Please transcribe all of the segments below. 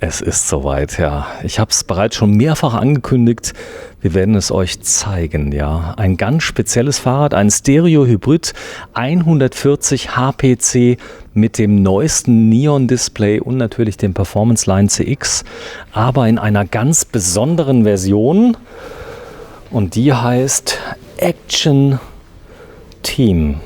Es ist soweit, ja. Ich habe es bereits schon mehrfach angekündigt. Wir werden es euch zeigen, ja. Ein ganz spezielles Fahrrad, ein Stereo-Hybrid, 140 HPC mit dem neuesten Neon-Display und natürlich dem Performance Line CX, aber in einer ganz besonderen Version. Und die heißt Action Team.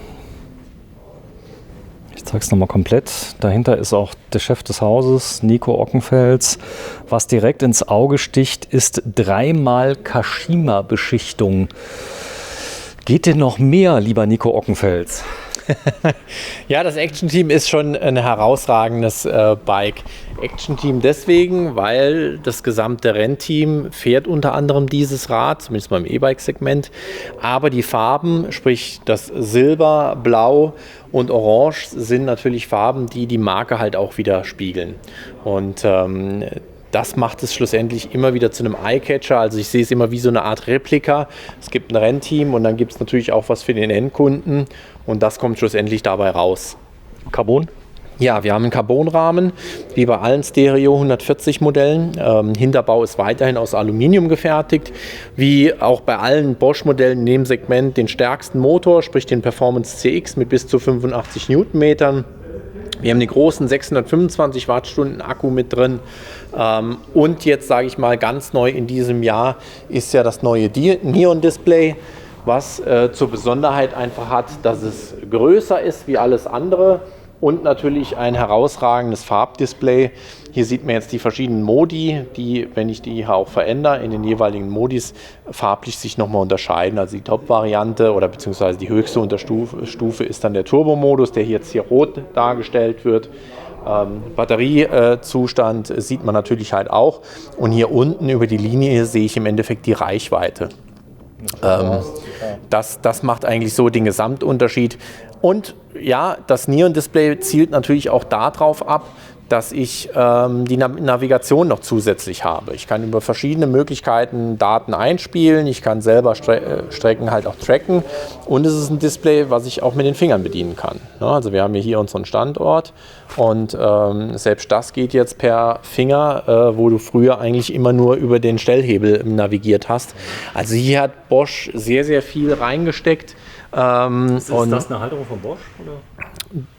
Ich zeige es nochmal komplett. Dahinter ist auch der Chef des Hauses, Nico Ockenfels. Was direkt ins Auge sticht, ist 3x Kashima-Beschichtung. Geht denn noch mehr, lieber Nico Ockenfels? Ja, das Action Team ist schon ein herausragendes Bike. Action Team deswegen, weil das gesamte Rennteam fährt unter anderem dieses Rad, zumindest beim E-Bike-Segment. Aber die Farben, sprich das Silber, Blau und Orange, sind natürlich Farben, die die Marke halt auch widerspiegeln. Und das macht es schlussendlich immer wieder zu einem Eyecatcher. Also ich sehe es immer wie so eine Art Replika. Es gibt ein Rennteam und dann gibt es natürlich auch was für den Endkunden. Und das kommt schlussendlich dabei raus. Carbon? Ja, wir haben einen Carbonrahmen, wie bei allen Stereo 140 Modellen. Hinterbau ist weiterhin aus Aluminium gefertigt. Wie auch bei allen Bosch-Modellen in dem Segment den stärksten Motor, sprich den Performance CX mit bis zu 85 Newtonmetern. Wir haben den großen 625 Wattstunden Akku mit drin. Und jetzt sage ich mal ganz neu in diesem Jahr ist ja das neue Neon-Display, was zur Besonderheit einfach hat, dass es größer ist wie alles andere und natürlich ein herausragendes Farbdisplay. Hier sieht man jetzt die verschiedenen Modi, die, wenn ich die hier auch verändere, in den jeweiligen Modis farblich sich nochmal unterscheiden. Also die Top-Variante oder beziehungsweise die höchste Unterstufe ist dann der Turbo-Modus, der jetzt hier rot dargestellt wird. Batteriezustand sieht man natürlich halt auch. Und hier unten über die Linie sehe ich im Endeffekt die Reichweite. Das macht eigentlich so den Gesamtunterschied. Und ja, das Neon-Display zielt natürlich auch darauf ab, dass ich die Navigation noch zusätzlich habe. Ich kann über verschiedene Möglichkeiten Daten einspielen, ich kann selber Strecken halt auch tracken und es ist ein Display, was ich auch mit den Fingern bedienen kann. Ja, also wir haben hier unseren Standort und selbst das geht jetzt per Finger, wo du früher eigentlich immer nur über den Stellhebel navigiert hast. Also hier hat Bosch sehr, sehr viel reingesteckt. Ist das eine Halterung von Bosch? Oder?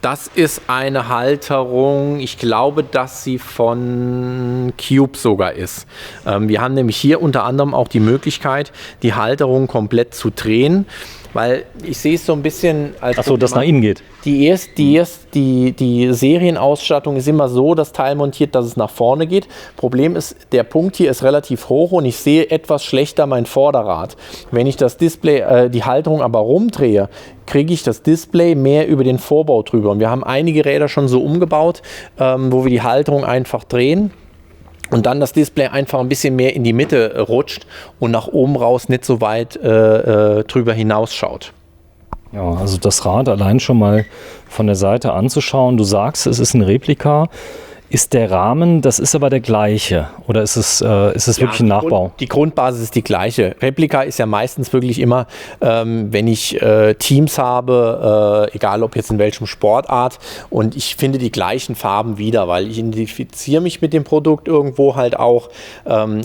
Das ist eine Halterung, ich glaube, dass sie von Cube sogar ist. Wir haben nämlich hier unter anderem auch die Möglichkeit, die Halterung komplett zu drehen, weil ich sehe es so ein bisschen als... Achso, dass nach innen geht. Die Serienausstattung ist immer so, das Teil montiert, dass es nach vorne geht. Problem ist, der Punkt hier ist relativ hoch und ich sehe etwas schlechter mein Vorderrad. Wenn ich das Display, die Halterung aber rumdrehe, kriege ich das Display mehr über den Vorbau drüber. Und wir haben einige Räder schon so umgebaut, wo wir die Halterung einfach drehen. Und dann das Display einfach ein bisschen mehr in die Mitte rutscht und nach oben raus nicht so weit drüber hinausschaut. Ja, also das Rad allein schon mal von der Seite anzuschauen. Du sagst, es ist ein Replika. Ist der Rahmen, das ist aber der gleiche? Oder ist es wirklich ein Nachbau? Die Grundbasis ist die gleiche. Replika ist ja meistens wirklich immer, wenn ich Teams habe, egal ob jetzt in welchem Sportart, und ich finde die gleichen Farben wieder, weil ich identifiziere mich mit dem Produkt irgendwo halt auch.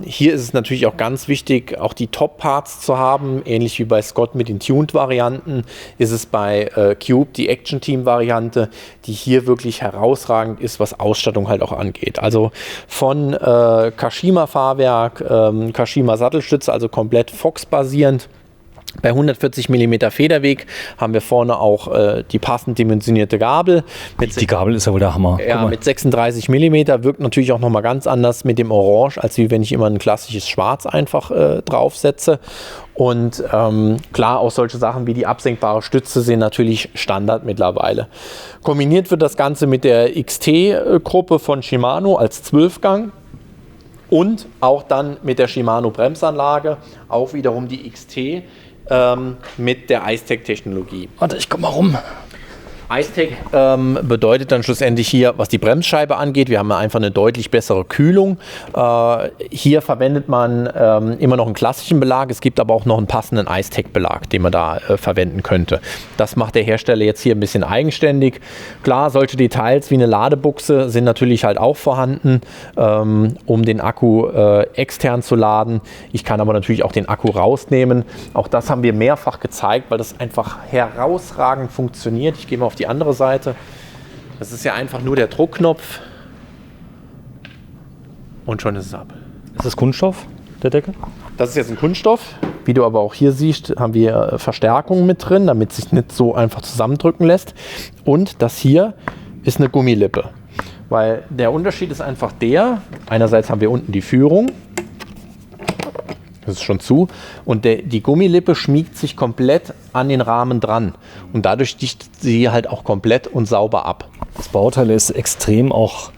Hier ist es natürlich auch ganz wichtig, auch die Top-Parts zu haben, ähnlich wie bei Scott mit den Tuned-Varianten, ist es bei Cube die Action-Team-Variante, die hier wirklich herausragend ist, was Ausstattung halt auch angeht. Also von Kashima-Fahrwerk, Kashima-Sattelstütze, also komplett Fox-basierend. Bei 140 mm Federweg haben wir vorne auch die passend dimensionierte Gabel. Die Gabel ist ja wohl der Hammer. Ja, mit 36 mm wirkt natürlich auch nochmal ganz anders mit dem Orange, als wie wenn ich immer ein klassisches Schwarz einfach draufsetze. Und klar, auch solche Sachen wie die absenkbare Stütze sind natürlich Standard mittlerweile. Kombiniert wird das Ganze mit der XT-Gruppe von Shimano als 12-Gang. Und auch dann mit der Shimano Bremsanlage, auch wiederum die XT mit der Icetec-Technologie. Warte, ich komm mal rum. Icetec bedeutet dann schlussendlich hier, was die Bremsscheibe angeht, wir haben einfach eine deutlich bessere Kühlung. Hier verwendet man immer noch einen klassischen Belag, es gibt aber auch noch einen passenden Icetec-Belag, den man da verwenden könnte. Das macht der Hersteller jetzt hier ein bisschen eigenständig. Klar, solche Details wie eine Ladebuchse sind natürlich halt auch vorhanden, um den Akku extern zu laden. Ich kann aber natürlich auch den Akku rausnehmen. Auch das haben wir mehrfach gezeigt, weil das einfach herausragend funktioniert. Ich gehe mal auf die andere Seite. Das ist ja einfach nur der Druckknopf und schon ist es ab. Ist das Kunststoff, der Deckel? Das ist jetzt ein Kunststoff. Wie du aber auch hier siehst, haben wir Verstärkungen mit drin, damit es sich nicht so einfach zusammendrücken lässt. Und das hier ist eine Gummilippe. Weil der Unterschied ist einfach der, einerseits haben wir unten die Führung, das ist schon zu, und die Gummilippe schmiegt sich komplett an den Rahmen dran und dadurch dichtet sie halt auch komplett und sauber ab. Das Bauteil ist extrem auch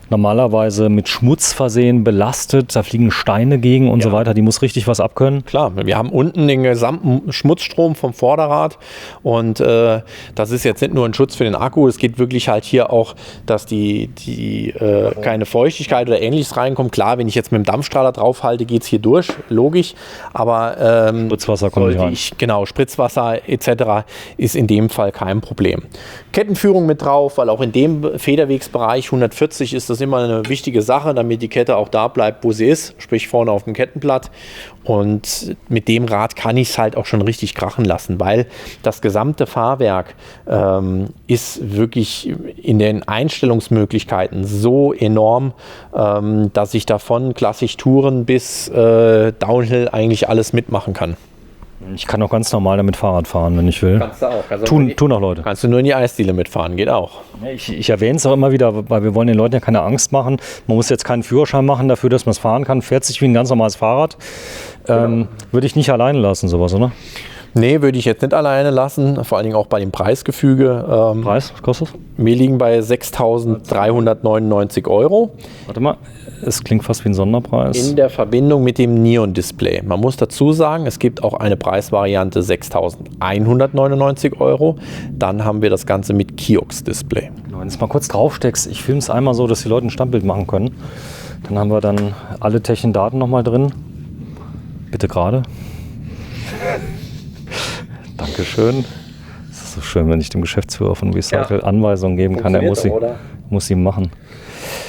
normalerweise mit Schmutz versehen, belastet, da fliegen Steine gegen und so weiter, die muss richtig was abkönnen. Klar, wir haben unten den gesamten Schmutzstrom vom Vorderrad und das ist jetzt nicht nur ein Schutz für den Akku, es geht wirklich halt hier auch, dass keine Feuchtigkeit oder ähnliches reinkommt. Klar, wenn ich jetzt mit dem Dampfstrahler draufhalte, geht es hier durch, logisch, aber Spritzwasser kommt nicht rein. Genau, Spritzwasser etc. ist in dem Fall kein Problem. Kettenführung mit drauf, weil auch in dem Federwegsbereich 140 ist das immer eine wichtige Sache, damit die Kette auch da bleibt, wo sie ist, sprich vorne auf dem Kettenblatt. Und mit dem Rad kann ich es halt auch schon richtig krachen lassen, weil das gesamte Fahrwerk ist wirklich in den Einstellungsmöglichkeiten so enorm, dass ich davon klassisch Touren bis Downhill eigentlich alles mitmachen kann. Ich kann auch ganz normal damit Fahrrad fahren, wenn ich will. Kannst du auch. Tun auch Leute. Kannst du nur in die Eisdiele mitfahren, geht auch. Ich erwähne es auch immer wieder, weil wir wollen den Leuten ja keine Angst machen. Man muss jetzt keinen Führerschein machen dafür, dass man es fahren kann. Fährt sich wie ein ganz normales Fahrrad. Würde ich nicht alleine lassen, sowas, oder? Nee, würde ich jetzt nicht alleine lassen, vor allen Dingen auch bei dem Preisgefüge. Preis, was kostet das? Wir liegen bei 6.399 €. Warte mal, es klingt fast wie ein Sonderpreis. In der Verbindung mit dem Neon-Display. Man muss dazu sagen, es gibt auch eine Preisvariante 6.199 €. Dann haben wir das Ganze mit Kiox-Display. Wenn du es mal kurz draufsteckst, ich filme es einmal so, dass die Leute ein Standbild machen können. Dann haben wir dann alle technischen Daten nochmal drin. Bitte gerade. Dankeschön. Es ist so schön, wenn ich dem Geschäftsführer von Recycle Anweisungen geben kann. Er muss sie machen.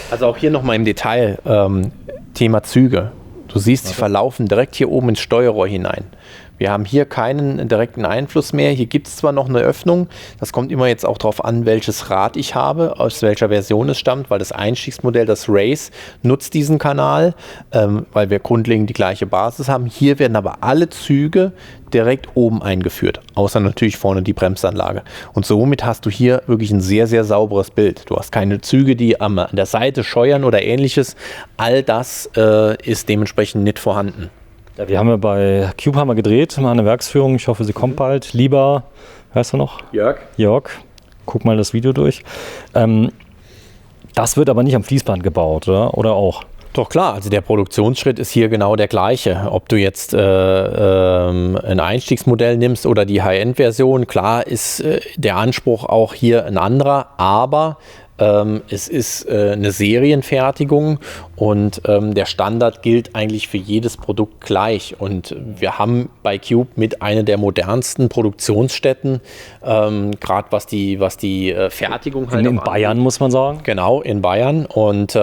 Also auch hier nochmal im Detail Thema Züge. Du siehst, sie verlaufen direkt hier oben ins Steuerrohr hinein. Wir haben hier keinen direkten Einfluss mehr. Hier gibt es zwar noch eine Öffnung, das kommt immer jetzt auch darauf an, welches Rad ich habe, aus welcher Version es stammt, weil das Einstiegsmodell, das Race, nutzt diesen Kanal, weil wir grundlegend die gleiche Basis haben. Hier werden aber alle Züge direkt oben eingeführt, außer natürlich vorne die Bremsanlage. Und somit hast du hier wirklich ein sehr, sehr sauberes Bild. Du hast keine Züge, die an der Seite scheuern oder ähnliches. All das ist dementsprechend nicht vorhanden. Ja, wir haben ja bei Cube haben wir gedreht, mal eine Werksführung. Ich hoffe, sie kommt bald. Lieber, weißt du noch? Jörg, guck mal das Video durch. Das wird aber nicht am Fließband gebaut, oder? Oder auch? Doch klar, also der Produktionsschritt ist hier genau der gleiche. Ob du jetzt ein Einstiegsmodell nimmst oder die High-End-Version, klar ist der Anspruch auch hier ein anderer, aber es ist eine Serienfertigung und der Standard gilt eigentlich für jedes Produkt gleich. Und wir haben bei Cube mit einer der modernsten Produktionsstätten, gerade was die Fertigung halt in Bayern, muss man sagen. Genau, in Bayern. Und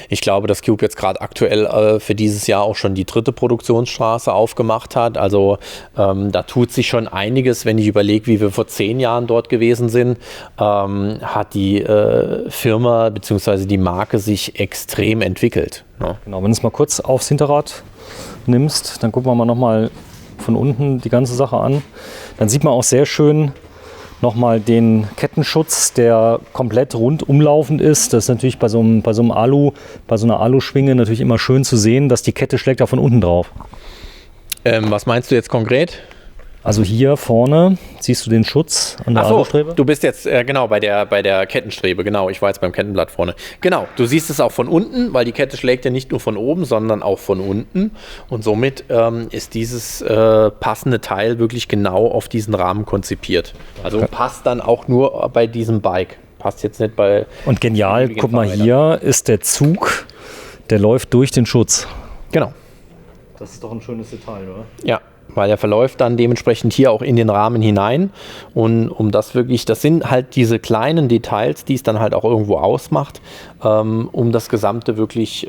ich glaube, dass Cube jetzt gerade aktuell für dieses Jahr auch schon die 3. Produktionsstraße aufgemacht hat. Also da tut sich schon einiges, wenn ich überlege, wie wir vor 10 Jahren dort gewesen sind, hat die Firma bzw. die Marke sich extrem entwickelt. Ja. Genau, wenn du es mal kurz aufs Hinterrad nimmst, dann gucken wir mal nochmal von unten die ganze Sache an. Dann sieht man auch sehr schön nochmal den Kettenschutz, der komplett rundumlaufend ist. Das ist natürlich bei so einer Aluschwinge natürlich immer schön zu sehen, dass die Kette schlägt da von unten drauf. Was meinst du jetzt konkret? Also hier vorne siehst du den Schutz an der Alustrebe? Du bist jetzt genau bei der Kettenstrebe, genau, ich war jetzt beim Kettenblatt vorne. Genau, du siehst es auch von unten, weil die Kette schlägt ja nicht nur von oben, sondern auch von unten und somit ist dieses passende Teil wirklich genau auf diesen Rahmen konzipiert. Also passt dann auch nur bei diesem Bike, passt jetzt nicht bei... Und genial, guck mal, hier ist der Zug, der läuft durch den Schutz. Genau. Das ist doch ein schönes Detail, oder? Ja. Weil er verläuft dann dementsprechend hier auch in den Rahmen hinein. Und um das wirklich, das sind halt diese kleinen Details, die es dann halt auch irgendwo ausmacht, um das Gesamte wirklich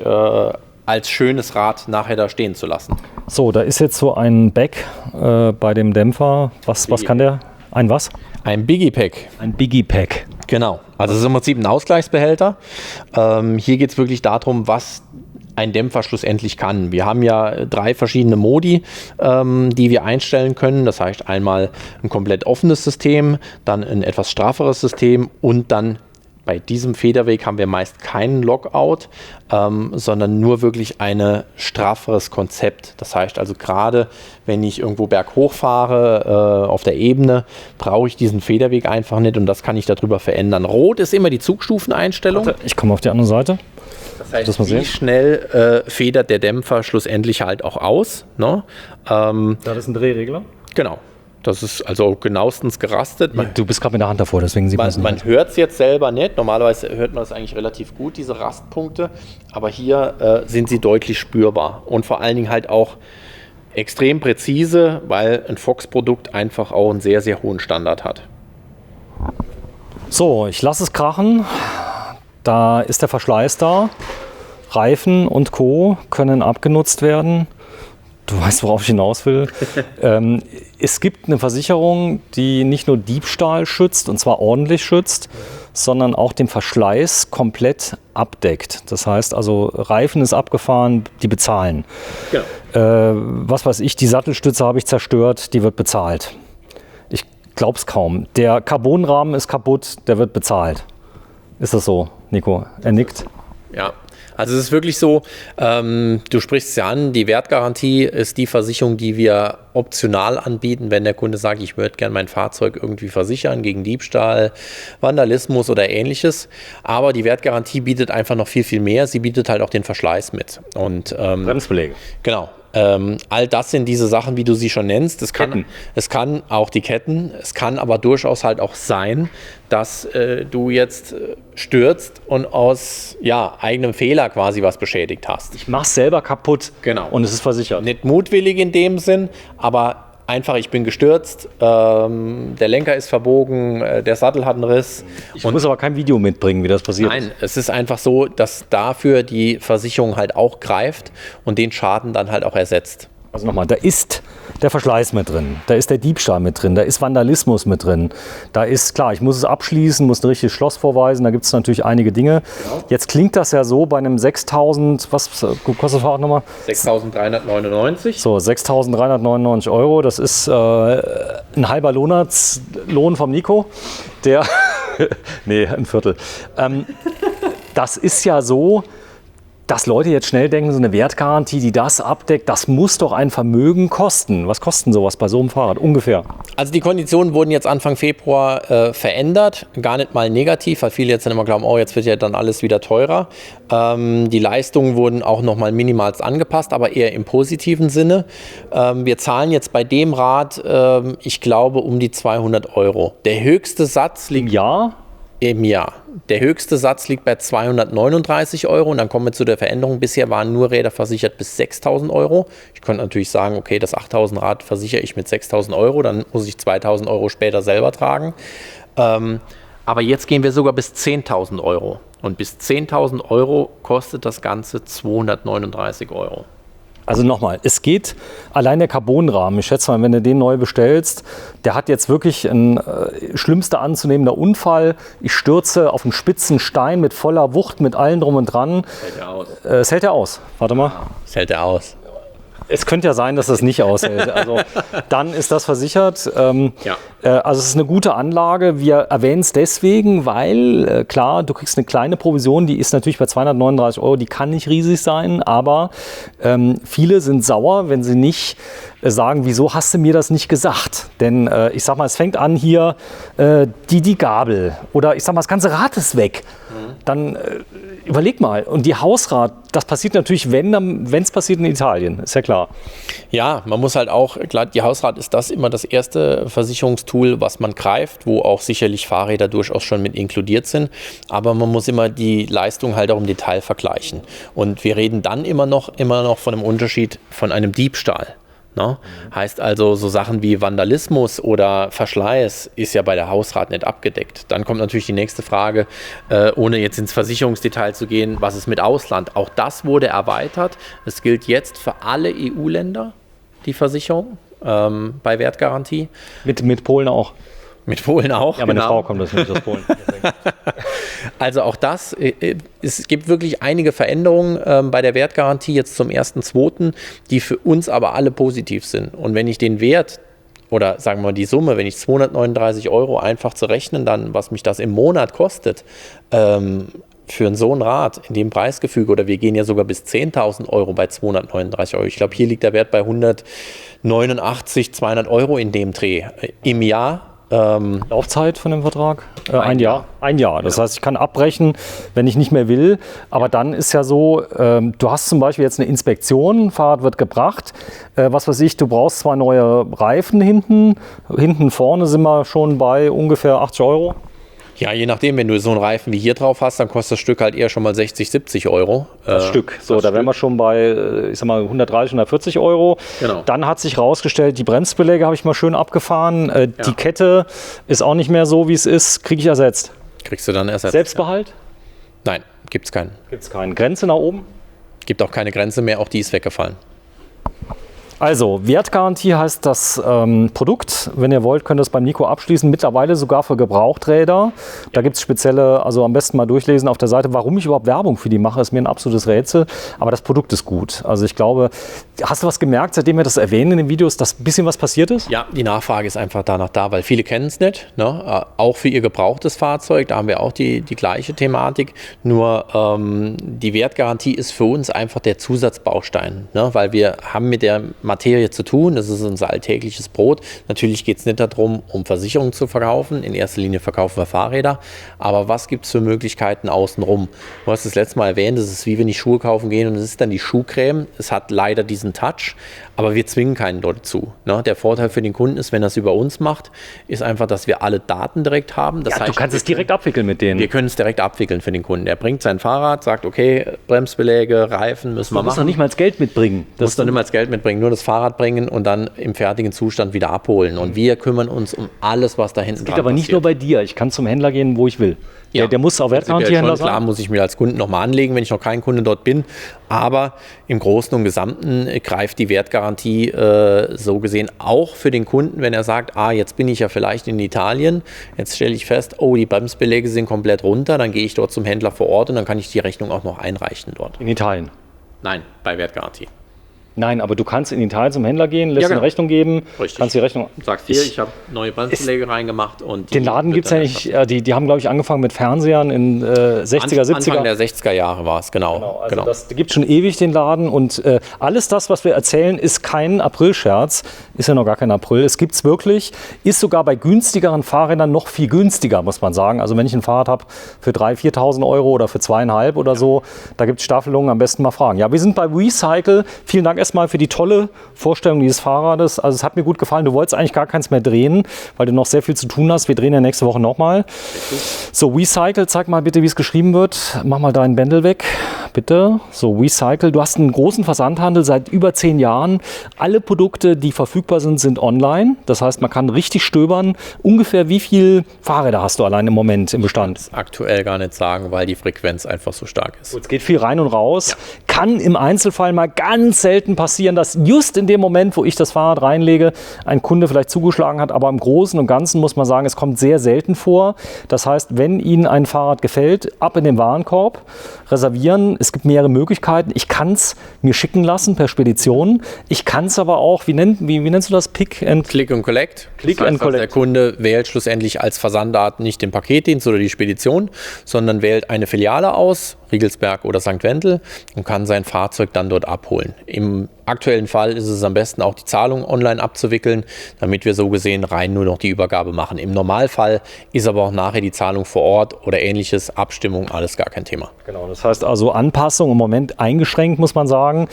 als schönes Rad nachher da stehen zu lassen. So, da ist jetzt so ein Back bei dem Dämpfer. Was kann der? Ein was? Ein Biggie Pack. Ein Biggie Pack. Genau. Also es ist im Prinzip ein Ausgleichsbehälter. Hier geht es wirklich darum, was ein Dämpfer schlussendlich kann. Wir haben ja 3 verschiedene Modi, die wir einstellen können. Das heißt einmal ein komplett offenes System, dann ein etwas strafferes System und dann bei diesem Federweg haben wir meist keinen Lockout, sondern nur wirklich ein strafferes Konzept. Das heißt also gerade, wenn ich irgendwo berghoch fahre auf der Ebene, brauche ich diesen Federweg einfach nicht und das kann ich darüber verändern. Rot ist immer die Zugstufeneinstellung. Warte, ich komme auf die andere Seite. Das heißt, wie schnell federt der Dämpfer schlussendlich halt auch aus. Ne? Da ist ein Drehregler. Genau. Das ist also genauestens gerastet. Du bist gerade mit der Hand davor, deswegen sieht man es nicht. Man hört es jetzt selber nicht. Normalerweise hört man das eigentlich relativ gut, diese Rastpunkte. Aber hier sind sie deutlich spürbar. Und vor allen Dingen halt auch extrem präzise, weil ein Fox-Produkt einfach auch einen sehr, sehr hohen Standard hat. So, ich lasse es krachen. Da ist der Verschleiß da. Reifen und Co. können abgenutzt werden. Du weißt, worauf ich hinaus will. Es gibt eine Versicherung, die nicht nur Diebstahl schützt, und zwar ordentlich schützt, sondern auch den Verschleiß komplett abdeckt. Das heißt also, Reifen ist abgefahren, die bezahlen. Genau. Was weiß ich, die Sattelstütze habe ich zerstört, die wird bezahlt. Ich glaube es kaum. Der Carbonrahmen ist kaputt, der wird bezahlt. Ist das so, Nico? Er nickt. Ja. Also es ist wirklich so, du sprichst es ja an, die Wertgarantie ist die Versicherung, die wir optional anbieten, wenn der Kunde sagt, ich würde gerne mein Fahrzeug irgendwie versichern gegen Diebstahl, Vandalismus oder ähnliches. Aber die Wertgarantie bietet einfach noch viel, viel mehr. Sie bietet halt auch den Verschleiß mit. Und, Bremsbeläge. Genau. All das sind diese Sachen, wie du sie schon nennst. Es kann auch die Ketten, es kann aber durchaus halt auch sein, dass du jetzt stürzt und aus eigenem Fehler quasi was beschädigt hast. Ich mach's selber kaputt, genau, und es ist versichert. Nicht mutwillig in dem Sinn, aber einfach, ich bin gestürzt, der Lenker ist verbogen, der Sattel hat einen Riss. Ich muss aber kein Video mitbringen, wie das passiert. Nein, es ist einfach so, dass dafür die Versicherung halt auch greift und den Schaden dann halt auch ersetzt. Also nochmal, da ist der Verschleiß mit drin, da ist der Diebstahl mit drin, da ist Vandalismus mit drin. Da ist, klar, ich muss es abschließen, muss ein richtiges Schloss vorweisen, da gibt es natürlich einige Dinge. Genau. Jetzt klingt das ja so bei einem 6.000, was kostet das Fahrrad nochmal? 6.399. So, 6.399 €, das ist ein halber Monatslohn vom Nico, der, nee, ein Viertel. Das ist ja so, dass Leute jetzt schnell denken, so eine Wertgarantie, die das abdeckt, das muss doch ein Vermögen kosten. Was kostet sowas bei so einem Fahrrad ungefähr? Also die Konditionen wurden jetzt Anfang Februar verändert, gar nicht mal negativ, weil viele jetzt dann immer glauben, oh, jetzt wird ja dann alles wieder teurer. Die Leistungen wurden auch nochmal minimalst angepasst, aber eher im positiven Sinne. Wir zahlen jetzt bei dem Rad, ich glaube, um die 200 €. Der höchste Satz liegt... Im Jahr? Im Jahr. Der höchste Satz liegt bei 239 € und dann kommen wir zu der Veränderung. Bisher waren nur Räder versichert bis 6.000 €. Ich könnte natürlich sagen, okay, das 8.000 Rad versichere ich mit 6.000 €, dann muss ich 2.000 € später selber tragen. Aber jetzt gehen wir sogar bis 10.000 € und bis 10.000 € kostet das Ganze 239 €. Also nochmal, es geht allein der Carbonrahmen. Ich schätze mal, wenn du den neu bestellst, der hat jetzt wirklich ein schlimmster anzunehmender Unfall. Ich stürze auf einen spitzen Stein mit voller Wucht, mit allem drum und dran. Hält er aus. Es hält er aus. Warte mal. Es hält er aus. Es könnte ja sein, dass das nicht aushält. Also dann ist das versichert. Also es ist eine gute Anlage. Wir erwähnen es deswegen, weil klar, du kriegst eine kleine Provision, die ist natürlich bei 239 €, die kann nicht riesig sein, aber viele sind sauer, wenn sie nicht sagen, wieso hast du mir das nicht gesagt? Denn ich sag mal, es fängt an hier die Gabel oder ich sag mal, das ganze Rad ist weg. Dann überleg mal. Und die Hausrat, das passiert natürlich, wenn es passiert in Italien, ist ja klar. Ja, man muss halt auch, klar, die Hausrat ist das immer das erste Versicherungstool, was man greift, wo auch sicherlich Fahrräder durchaus schon mit inkludiert sind. Aber man muss immer die Leistung halt auch im Detail vergleichen. Und wir reden dann immer noch von einem Unterschied von einem Diebstahl. No? Heißt also, so Sachen wie Vandalismus oder Verschleiß ist ja bei der Hausrat nicht abgedeckt. Dann kommt natürlich die nächste Frage, ohne jetzt ins Versicherungsdetail zu gehen, was ist mit Ausland? Auch das wurde erweitert. Es gilt jetzt für alle EU-Länder die Versicherung bei Wertgarantie. Mit Polen auch. Mit Polen auch. Ja, meine Frau kommt das nicht aus Polen. Also auch das, es gibt wirklich einige Veränderungen bei der Wertgarantie jetzt zum 1.2., die für uns aber alle positiv sind. Und wenn ich den Wert oder sagen wir mal die Summe, wenn ich 239 € einfach zu rechnen, dann was mich das im Monat kostet, für so ein Rad in dem Preisgefüge, oder wir gehen ja sogar bis 10.000 € bei 239 €. Ich glaube, hier liegt der Wert bei 189, 200 € in dem Dreh im Jahr. Laufzeit von dem Vertrag? Ein Jahr. Ein Jahr. Das heißt, ich kann abbrechen, wenn ich nicht mehr will. Aber dann ist ja so, du hast zum Beispiel jetzt eine Inspektion, ein Fahrrad wird gebracht. Was weiß ich, du brauchst 2 neue Reifen hinten. Hinten vorne sind wir schon bei ungefähr 80 €. Ja, je nachdem, wenn du so einen Reifen wie hier drauf hast, dann kostet das Stück halt eher schon mal 60, 70 €. Das Stück. So, da wären wir schon bei, ich sag mal, 130, 140 €. Genau. Dann hat sich rausgestellt, die Bremsbeläge habe ich mal schön abgefahren. Die Kette ist auch nicht mehr so, wie es ist. Kriege ich ersetzt. Kriegst du dann ersetzt. Selbstbehalt? Ja. Nein, gibt's keinen. Gibt's keinen. Grenze nach oben? Gibt auch keine Grenze mehr, auch die ist weggefallen. Also, Wertgarantie heißt das Produkt. Wenn ihr wollt, könnt ihr es beim Nico abschließen. Mittlerweile sogar für Gebrauchträder. Da gibt es spezielle, also am besten mal durchlesen auf der Seite. Warum ich überhaupt Werbung für die mache, ist mir ein absolutes Rätsel. Aber das Produkt ist gut. Also ich glaube, hast du was gemerkt, seitdem wir das erwähnen in den Videos, dass ein bisschen was passiert ist? Ja, die Nachfrage ist einfach danach da, weil viele kennen es nicht. Ne? Auch für ihr gebrauchtes Fahrzeug, da haben wir auch die gleiche Thematik. Nur die Wertgarantie ist für uns einfach der Zusatzbaustein. Ne? Weil wir haben mit der Materie zu tun, das ist unser alltägliches Brot. Natürlich geht es nicht darum, um Versicherungen zu verkaufen. In erster Linie verkaufen wir Fahrräder. Aber was gibt es für Möglichkeiten außenrum? Du hast das letzte Mal erwähnt, es ist wie wenn ich Schuhe kaufen gehe und es ist dann die Schuhcreme. Es hat leider diesen Touch, aber wir zwingen keinen dort zu. Ne? Der Vorteil für den Kunden ist, wenn er es über uns macht, ist einfach, dass wir alle Daten direkt haben. Das heißt, du kannst es direkt abwickeln mit denen. Wir können es direkt abwickeln für den Kunden. Er bringt sein Fahrrad, sagt, okay, Bremsbeläge, Reifen müssen wir machen. Du musst noch nicht mal das Geld mitbringen. Du musst noch nicht mal das Geld mitbringen, nur das Fahrrad bringen und dann im fertigen Zustand wieder abholen. Und wir kümmern uns um alles, was da hinten dran passiert. Geht aber nicht nur bei dir. Ich kann zum Händler gehen, wo ich will. Ja. Der muss auch Wertgarantiehändler sein. Klar, muss ich mir als Kunden nochmal anlegen, wenn ich noch kein Kunde dort bin. Aber im Großen und Gesamten greift die Wertgarantie so gesehen auch für den Kunden, wenn er sagt, jetzt bin ich ja vielleicht in Italien, jetzt stelle ich fest, die Bremsbeläge sind komplett runter, dann gehe ich dort zum Händler vor Ort und dann kann ich die Rechnung auch noch einreichen dort. In Italien? Nein, bei Wertgarantie. Nein, aber du kannst in Italien zum Händler gehen, lässt eine Rechnung geben, richtig. Kannst die Rechnung... Sagst hier, ich habe neue Bremsbeläge reingemacht. Und den Laden gibt es ja nicht, die haben, glaube ich, angefangen mit Fernsehern in 60er, 70er. Anfang der 60er Jahre war es, genau. Also das gibt schon ewig, den Laden. Und alles das, was wir erzählen, ist kein Aprilscherz. Ist ja noch gar kein April. Es gibt es wirklich. Ist sogar bei günstigeren Fahrrädern noch viel günstiger, muss man sagen. Also wenn ich ein Fahrrad habe für 3.000, 4.000 € oder für 2.500 oder so, da gibt es Staffelungen, am besten mal fragen. Ja, wir sind bei Recycle. Vielen Dank erstmal für die tolle Vorstellung dieses Fahrrades. Also es hat mir gut gefallen. Du wolltest eigentlich gar keins mehr drehen, weil du noch sehr viel zu tun hast. Wir drehen ja nächste Woche nochmal. So, Recycle, zeig mal bitte, wie es geschrieben wird. Mach mal deinen Bändel weg, bitte. So, Recycle. Du hast einen großen Versandhandel seit über 10 Jahren. Alle Produkte, die verfügbar sind, sind online. Das heißt, man kann richtig stöbern. Ungefähr wie viele Fahrräder hast du allein im Moment im Bestand? Ich kann es aktuell gar nicht sagen, weil die Frequenz einfach so stark ist. Es geht viel rein und raus. Ja. kann im Einzelfall mal ganz selten passieren, dass just in dem Moment, wo ich das Fahrrad reinlege, ein Kunde vielleicht zugeschlagen hat. Aber im Großen und Ganzen muss man sagen, es kommt sehr selten vor. Das heißt, wenn Ihnen ein Fahrrad gefällt, ab in den Warenkorb, reservieren. Es gibt mehrere Möglichkeiten. Ich kann es mir schicken lassen per Spedition. Ich kann es aber auch, wie nennst du das? Click and Collect. Click das heißt, and Collect. Der Kunde wählt schlussendlich als Versandart nicht den Paketdienst oder die Spedition, sondern wählt eine Filiale aus, Riegelsberg oder St. Wendel, und kann sein Fahrzeug dann dort abholen. Im aktuellen Fall ist es am besten auch die Zahlung online abzuwickeln, damit wir so gesehen rein nur noch die Übergabe machen. Im Normalfall ist aber auch nachher die Zahlung vor Ort oder ähnliches, Abstimmung, alles gar kein Thema. Genau, das heißt also Anpassung im Moment eingeschränkt, muss man sagen,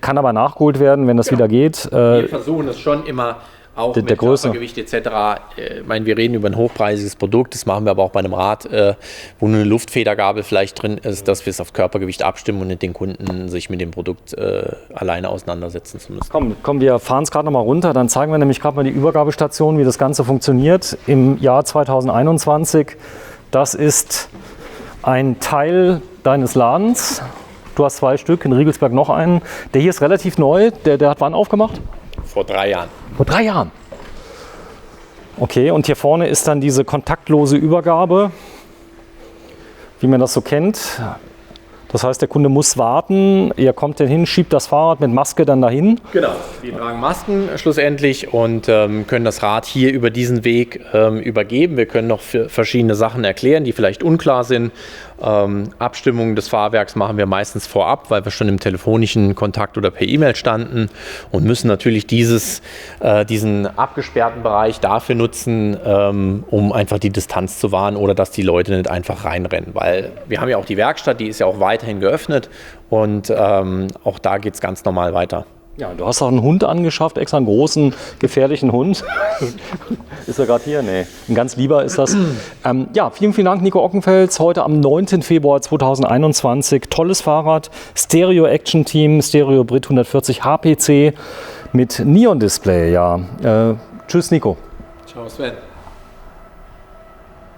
kann aber nachgeholt werden, wenn das wieder geht. Wir versuchen es schon immer auch der mit Größe. Körpergewicht etc. Ich meine, wir reden über ein hochpreisiges Produkt, das machen wir aber auch bei einem Rad, wo nur eine Luftfedergabel vielleicht drin ist, dass wir es auf Körpergewicht abstimmen und nicht den Kunden sich mit dem Produkt alleine auseinandersetzen zu müssen. Komm, wir fahren es gerade noch mal runter, dann zeigen wir nämlich gerade mal die Übergabestation, wie das Ganze funktioniert im Jahr 2021. Das ist ein Teil deines Ladens. Du hast 2 Stück, in Riegelsberg noch einen. Der hier ist relativ neu, der hat wann aufgemacht? Vor 3 Jahren. Vor 3 Jahren. Okay, und hier vorne ist dann diese kontaktlose Übergabe, wie man das so kennt. Das heißt, der Kunde muss warten, ihr kommt dann hin, schiebt das Fahrrad mit Maske dann dahin. Genau, wir tragen Masken schlussendlich und können das Rad hier über diesen Weg übergeben. Wir können noch verschiedene Sachen erklären, die vielleicht unklar sind. Abstimmung des Fahrwerks machen wir meistens vorab, weil wir schon im telefonischen Kontakt oder per E-Mail standen und müssen natürlich diesen abgesperrten Bereich dafür nutzen, um einfach die Distanz zu wahren oder dass die Leute nicht einfach reinrennen. Weil wir haben ja auch die Werkstatt, die ist ja auch weiterhin geöffnet und auch da geht es ganz normal weiter. Ja, du hast auch einen Hund angeschafft, extra einen großen, gefährlichen Hund. Ist er gerade hier? Nee, ein ganz lieber ist das. Ja, vielen Dank, Nico Ockenfels. Heute am 9. Februar 2021. Tolles Fahrrad, Stereo Action Team, Stereo Brit 140 HPC mit Neon-Display. Ja. Tschüss, Nico. Ciao, Sven.